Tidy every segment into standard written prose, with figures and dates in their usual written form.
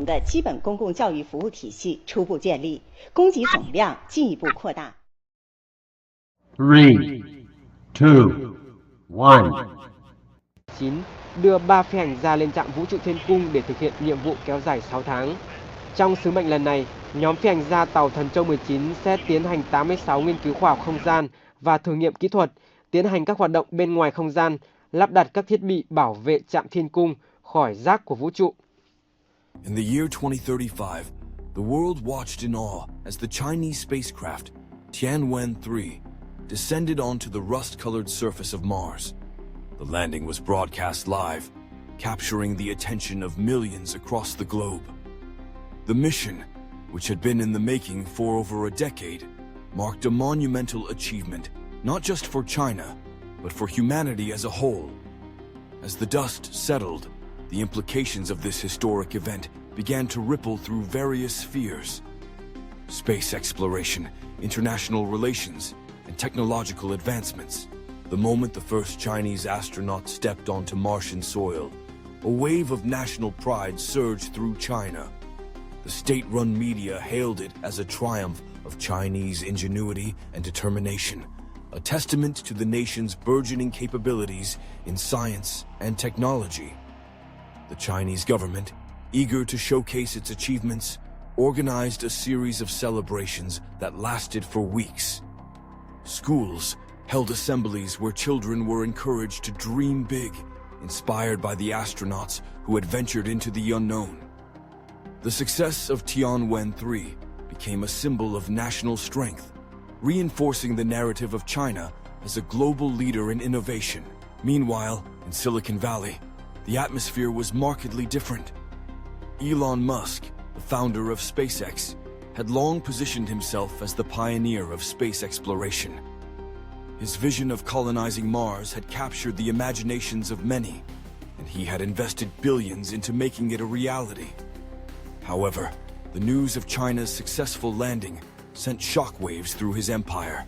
同的基本公共教育服务体系初步建立，供给总量进一步扩大。3, 2, 1. 9. Đưa 3 phi hành gia lên trạm vũ trụ Thiên Cung để thực hiện nhiệm vụ kéo dài 6 tháng. Trong sứ mệnh lần này, nhóm phi hành gia tàu Thần Châu 19 sẽ tiến hành 86 nghiên cứu khoa học không gian và thử nghiệm kỹ thuật, tiến hành các hoạt động bên ngoài không gian, lắp đặt các thiết bị bảo vệ trạm Thiên Cung khỏi rác của vũ trụ. In the year 2035, the world watched in awe as the Chinese spacecraft Tianwen-3 descended onto the rust-colored surface of Mars. The landing was broadcast live, capturing the attention of millions across the globe. The mission, which had been in the making for over a decade, marked a monumental achievement, not just for China, but for humanity as a whole. As the dust settled, the implications of this historic event began to ripple through various spheres: space exploration, international relations, and technological advancements. The moment the first Chinese astronaut stepped onto Martian soil, a wave of national pride surged through China. The state-run media hailed it as a triumph of Chinese ingenuity and determination, a testament to the nation's burgeoning capabilities in science and technology. The Chinese government, eager to showcase its achievements, organized a series of celebrations that lasted for weeks. Schools held assemblies where children were encouraged to dream big, inspired by the astronauts who had ventured into the unknown. The success of Tianwen-3 became a symbol of national strength, reinforcing the narrative of China as a global leader in innovation. Meanwhile, in Silicon Valley, the atmosphere was markedly different. Elon Musk, the founder of SpaceX, had long positioned himself as the pioneer of space exploration. His vision of colonizing Mars had captured the imaginations of many, and he had invested billions into making it a reality. However, the news of China's successful landing sent shockwaves through his empire.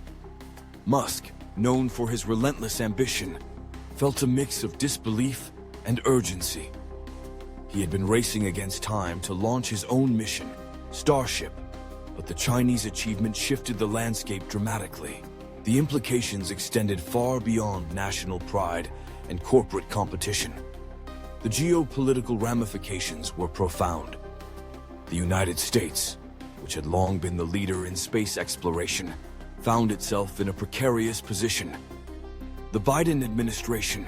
Musk, known for his relentless ambition, felt a mix of disbelief and urgency. He had been racing against time to launch his own mission, Starship, but the Chinese achievement shifted the landscape dramatically. The implications extended far beyond national pride and corporate competition. The geopolitical ramifications were profound. The United States, which had long been the leader in space exploration, found itself in a precarious position. The Biden administration,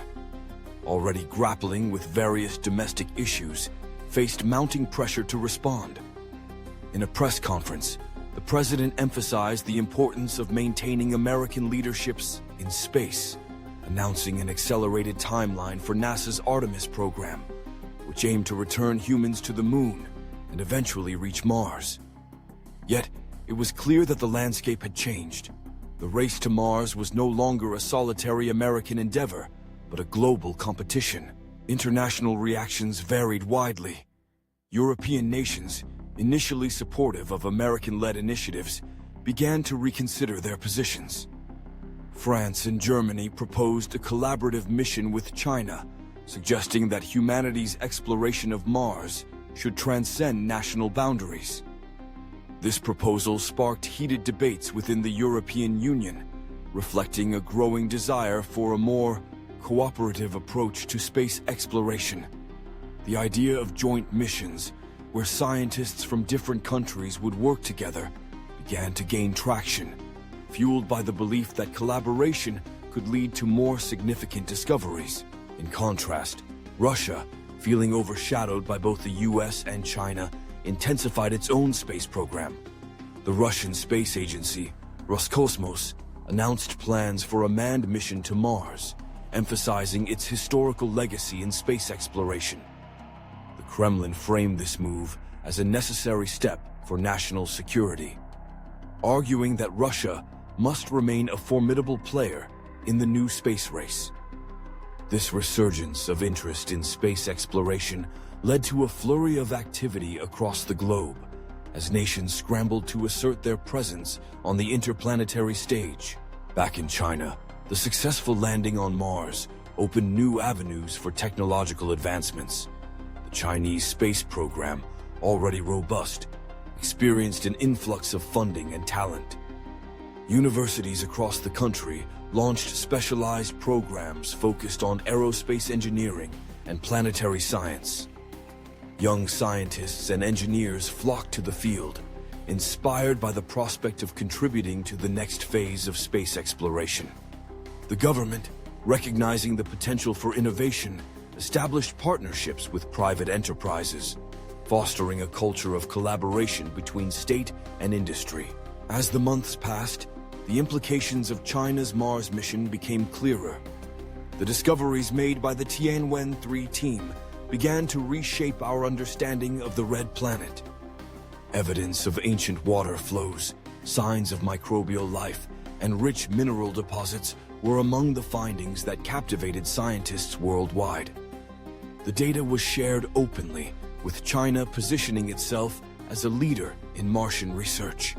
already grappling with various domestic issues, faced mounting pressure to respond. In a press conference, the president emphasized the importance of maintaining American leaderships in space, announcing an accelerated timeline for NASA's Artemis program, which aimed to return humans to the moon and eventually reach Mars. Yet, it was clear that the landscape had changed. The race to Mars was no longer a solitary American endeavor, but a global competition. International reactions varied widely. European nations, initially supportive of American-led initiatives, began to reconsider their positions. France and Germany proposed a collaborative mission with China, suggesting that humanity's exploration of Mars should transcend national boundaries. This proposal sparked heated debates within the European Union, reflecting a growing desire for a more cooperative approach to space exploration. The idea of joint missions, where scientists from different countries would work together, began to gain traction, fueled by the belief that collaboration could lead to more significant discoveries. In contrast, Russia, feeling overshadowed by both the US and China, intensified its own space program. The Russian space agency, Roscosmos, announced plans for a manned mission to Mars, emphasizing its historical legacy in space exploration. The Kremlin framed this move as a necessary step for national security, arguing that Russia must remain a formidable player in the new space race. This resurgence of interest in space exploration led to a flurry of activity across the globe, as nations scrambled to assert their presence on the interplanetary stage. Back in China, the successful landing on Mars opened new avenues for technological advancements. The Chinese space program, already robust, experienced an influx of funding and talent. Universities across the country launched specialized programs focused on aerospace engineering and planetary science. Young scientists and engineers flocked to the field, inspired by the prospect of contributing to the next phase of space exploration. The government, recognizing the potential for innovation, established partnerships with private enterprises, fostering a culture of collaboration between state and industry. As the months passed, the implications of China's Mars mission became clearer. The discoveries made by the Tianwen-3 team began to reshape our understanding of the Red Planet. Evidence of ancient water flows, signs of microbial life, and rich mineral deposits were among the findings that captivated scientists worldwide. The data was shared openly, with China positioning itself as a leader in Martian research.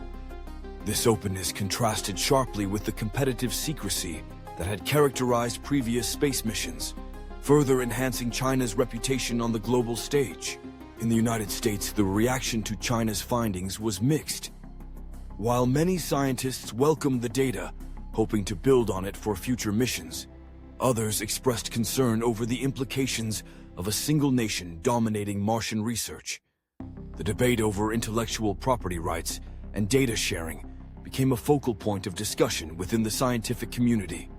This openness contrasted sharply with the competitive secrecy that had characterized previous space missions, further enhancing China's reputation on the global stage. In the United States, the reaction to China's findings was mixed. While many scientists welcomed the data, hoping to build on it for future missions, others expressed concern over the implications of a single nation dominating Martian research. The debate over intellectual property rights and data sharing became a focal point of discussion within the scientific community.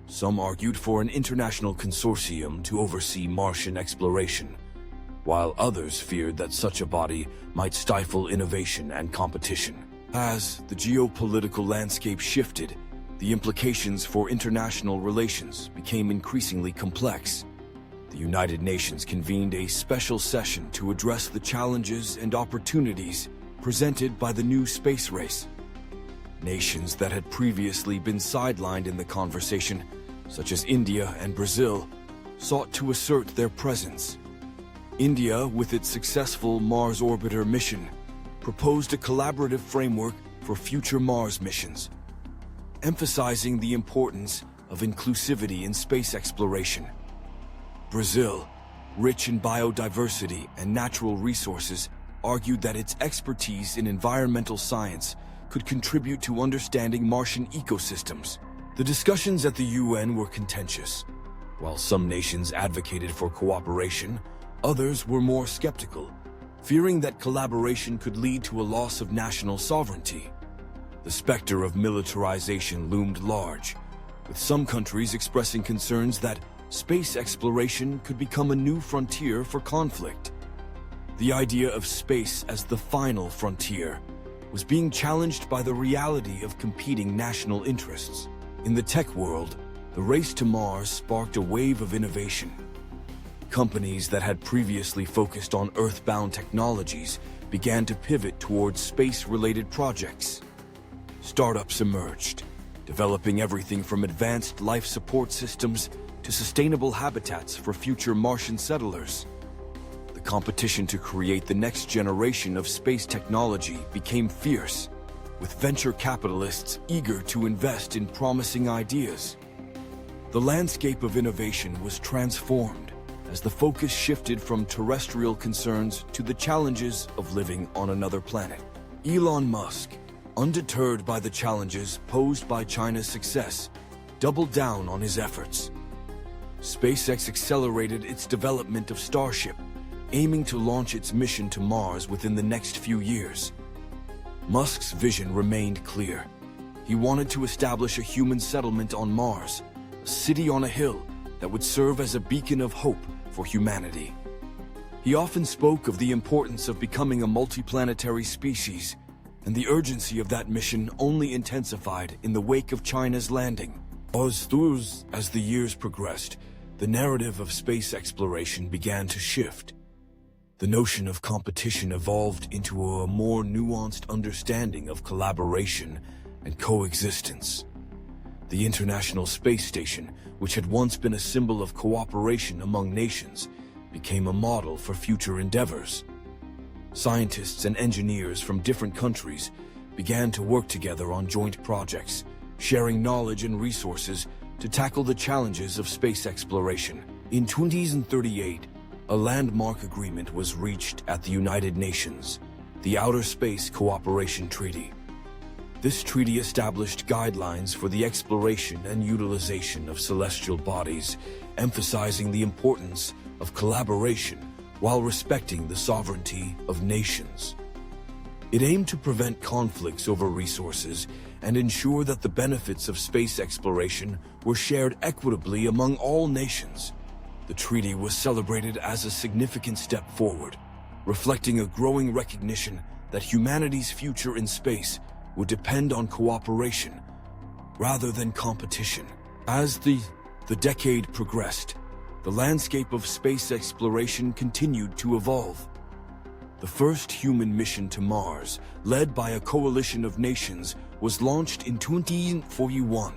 Some argued for an international consortium to oversee Martian exploration, while others feared that such a body might stifle innovation and competition. As the geopolitical landscape shifted, the implications for international relations became increasingly complex. The United Nations convened a special session to address the challenges and opportunities presented by the new space race. Nations that had previously been sidelined in the conversation, such as India and Brazil, sought to assert their presence. India, with its successful Mars orbiter mission, proposed a collaborative framework for future Mars missions, emphasizing the importance of inclusivity in space exploration. Brazil, rich in biodiversity and natural resources, argued that its expertise in environmental science could contribute to understanding Martian ecosystems. The discussions at the UN were contentious. While some nations advocated for cooperation, others were more skeptical, fearing that collaboration could lead to a loss of national sovereignty. The specter of militarization loomed large, with some countries expressing concerns that space exploration could become a new frontier for conflict. The idea of space as the final frontier was being challenged by the reality of competing national interests. In the tech world, the race to Mars sparked a wave of innovation. Companies that had previously focused on Earth-bound technologies began to pivot towards space-related projects. Startups emerged, developing everything from advanced life support systems to sustainable habitats for future Martian settlers. The competition to create the next generation of space technology became fierce, with venture capitalists eager to invest in promising ideas. The landscape of innovation was transformed as the focus shifted from terrestrial concerns to the challenges of living on another planet. Elon Musk, undeterred by the challenges posed by China's success, doubled down on his efforts. SpaceX accelerated its development of Starship, aiming to launch its mission to Mars within the next few years. Musk's vision remained clear. He wanted to establish a human settlement on Mars, a city on a hill that would serve as a beacon of hope for humanity. He often spoke of the importance of becoming a multiplanetary species, and the urgency of that mission only intensified in the wake of China's landing. As the years progressed, the narrative of space exploration began to shift. The notion of competition evolved into a more nuanced understanding of collaboration and coexistence. The International Space Station, which had once been a symbol of cooperation among nations, became a model for future endeavors. Scientists and engineers from different countries began to work together on joint projects, sharing knowledge and resources to tackle the challenges of space exploration. In 2038, a landmark agreement was reached at the United Nations, the Outer Space Cooperation Treaty. This treaty established guidelines for the exploration and utilization of celestial bodies, emphasizing the importance of collaboration while respecting the sovereignty of nations. It aimed to prevent conflicts over resources and ensure that the benefits of space exploration were shared equitably among all nations. The treaty was celebrated as a significant step forward, reflecting a growing recognition that humanity's future in space would depend on cooperation rather than competition. As the decade progressed, the landscape of space exploration continued to evolve. The first human mission to Mars, led by a coalition of nations, was launched in 2041.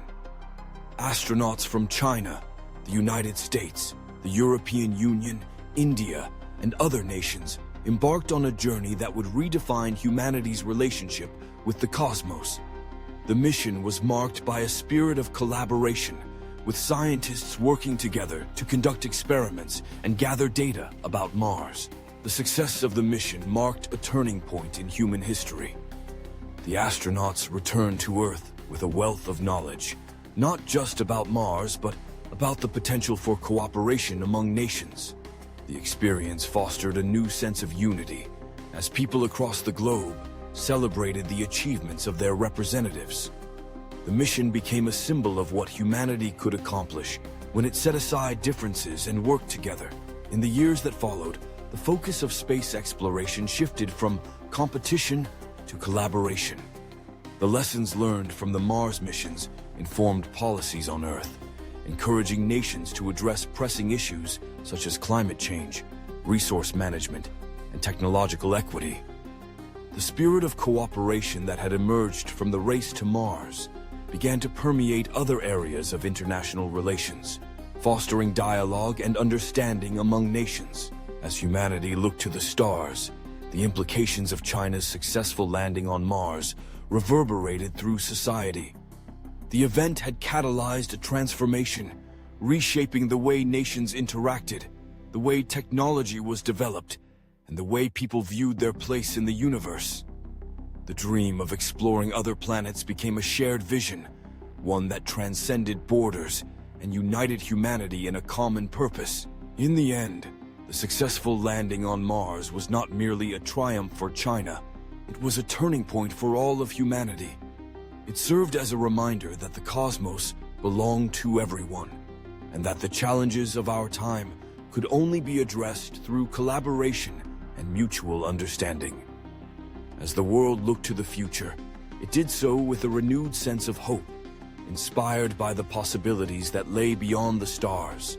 Astronauts from China, the United States, the European Union, India, and other nations embarked on a journey that would redefine humanity's relationship with the cosmos. The mission was marked by a spirit of collaboration, with scientists working together to conduct experiments and gather data about Mars. The success of the mission marked a turning point in human history. The astronauts returned to Earth with a wealth of knowledge, not just about Mars, but about the potential for cooperation among nations. The experience fostered a new sense of unity as people across the globe celebrated the achievements of their representatives. The mission became a symbol of what humanity could accomplish when it set aside differences and worked together. In the years that followed, the focus of space exploration shifted from competition to collaboration. The lessons learned from the Mars missions informed policies on Earth, encouraging nations to address pressing issues such as climate change, resource management, and technological equity. The spirit of cooperation that had emerged from the race to Mars began to permeate other areas of international relations, fostering dialogue and understanding among nations. As humanity looked to the stars, the implications of China's successful landing on Mars reverberated through society. The event had catalyzed a transformation, reshaping the way nations interacted, the way technology was developed, and the way people viewed their place in the universe. The dream of exploring other planets became a shared vision, one that transcended borders and united humanity in a common purpose. In the end, the successful landing on Mars was not merely a triumph for China, it was a turning point for all of humanity. It served as a reminder that the cosmos belonged to everyone, and that the challenges of our time could only be addressed through collaboration and mutual understanding. As the world looked to the future, it did so with a renewed sense of hope, inspired by the possibilities that lay beyond the stars.